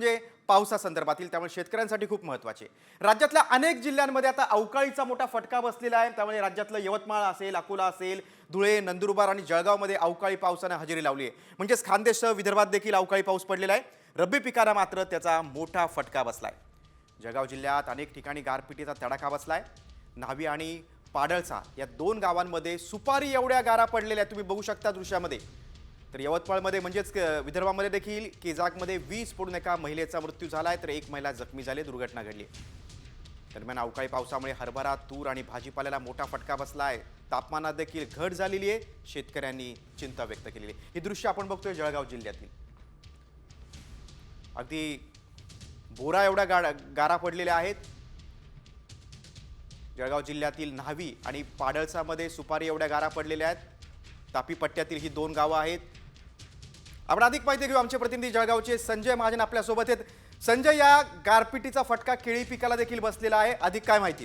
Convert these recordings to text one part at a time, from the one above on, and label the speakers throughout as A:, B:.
A: म्हणजे पावसासंदर्भातील, त्यामुळे शेतकऱ्यांसाठी खूप महत्त्वाचे. राज्यातल्या अनेक जिल्ह्यांमध्ये आता अवकाळीचा मोठा फटका बसलेला आहे. त्यामुळे राज्यातलं यवतमाळ असेल, अकोला असेल, धुळे, नंदुरबार आणि जळगावमध्ये अवकाळी पावसाने हजेरी लावली आहे. म्हणजेच खानदेशसह विदर्भात देखील अवकाळी पाऊस पडलेला आहे. रब्बी पिकांना मात्र त्याचा मोठा फटका बसलाय. जळगाव जिल्ह्यात अनेक ठिकाणी गारपिटीचा तडाखा बसलाय. न्हावी आणि पाडळचा या दोन गावांमध्ये सुपारी एवढ्या गारा पडलेल्या तुम्ही बघू शकता दृश्यामध्ये. तर यवतमाळमध्ये म्हणजेच विदर्भामध्ये देखील केजागमध्ये वीज पडून एका महिलेचा मृत्यू झालाय, तर एक महिला जखमी झाली, दुर्घटना घडली. दरम्यान अवकाळी पावसामुळे हरभरा, तूर आणि भाजीपाल्याला मोठा फटका बसलाय. तापमानात देखील घट झालेली आहे. शेतकऱ्यांनी चिंता व्यक्त केलेली आहे. ही दृश्य आपण बघतोय जळगाव जिल्ह्यातील. अगदी बोरा एवढ्या गारा पडलेल्या आहेत. जळगाव जिल्ह्यातील न्हावी आणि पाडळचामध्ये सुपारी एवढ्या गारा पडलेल्या आहेत. तापी पट्ट्यातील ही दोन गावं आहेत. आपण अधिक माहिती घेऊ. आमचे प्रतिनिधी जळगावचे संजय महाजन आपल्यासोबत आहेत. संजय, या गारपिटीचा फटका केळी पिकाला देखील बसलेला आहे, अधिक काय माहिती?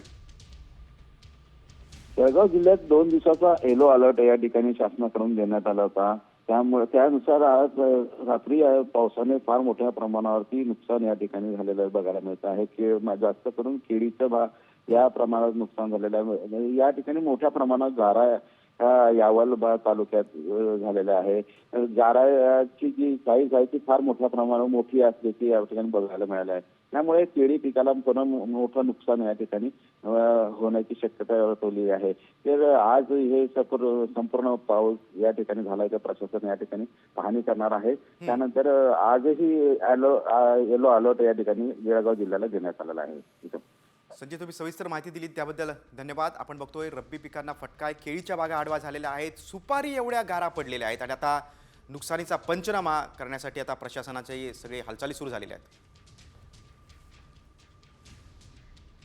B: जळगाव जिल्ह्यात 2 दिवसाचा येलो अलर्ट या ठिकाणी शासनाकडून देण्यात आला होता. त्यामुळे त्यानुसार आज रात्री पावसाने फार मोठ्या प्रमाणावरती नुकसान या ठिकाणी झालेलं बघायला मिळत आहे. की जास्त करून केळीचं या प्रमाणात नुकसान झालेलं आहे. या ठिकाणी मोठ्या प्रमाणात गारा यावल तालुक्यात झालेल्या आहे. गाराची जी साईज आहे ती फार मोठ्या प्रमाणावर मोठी असल्याची या ठिकाणी बघायला मिळालं आहे. त्यामुळे केळी पिकाला पुन्हा मोठं नुकसान या ठिकाणी होण्याची शक्यता वर्तवली आहे. तर आज हे संपूर्ण पाऊस या ठिकाणी झालाय तर प्रशासन या ठिकाणी पाहणी करणार आहे. त्यानंतर आजही येलो अलर्ट या ठिकाणी जळगाव जिल्ह्याला देण्यात आलेला आहे.
A: संजय, तुम्ही सविस्तर माहिती दिली त्याबद्दल धन्यवाद. आपण बघतोय रब्बी पिकांना फटका आहे. केळीच्या बागा आडवा झालेल्या आहेत. सुपारी एवढ्या गारा पडलेल्या आहेत आणि आता नुकसानीचा पंचनामा करण्यासाठी आता प्रशासनाचे सगळे हालचाली सुरू झालेल्या आहेत.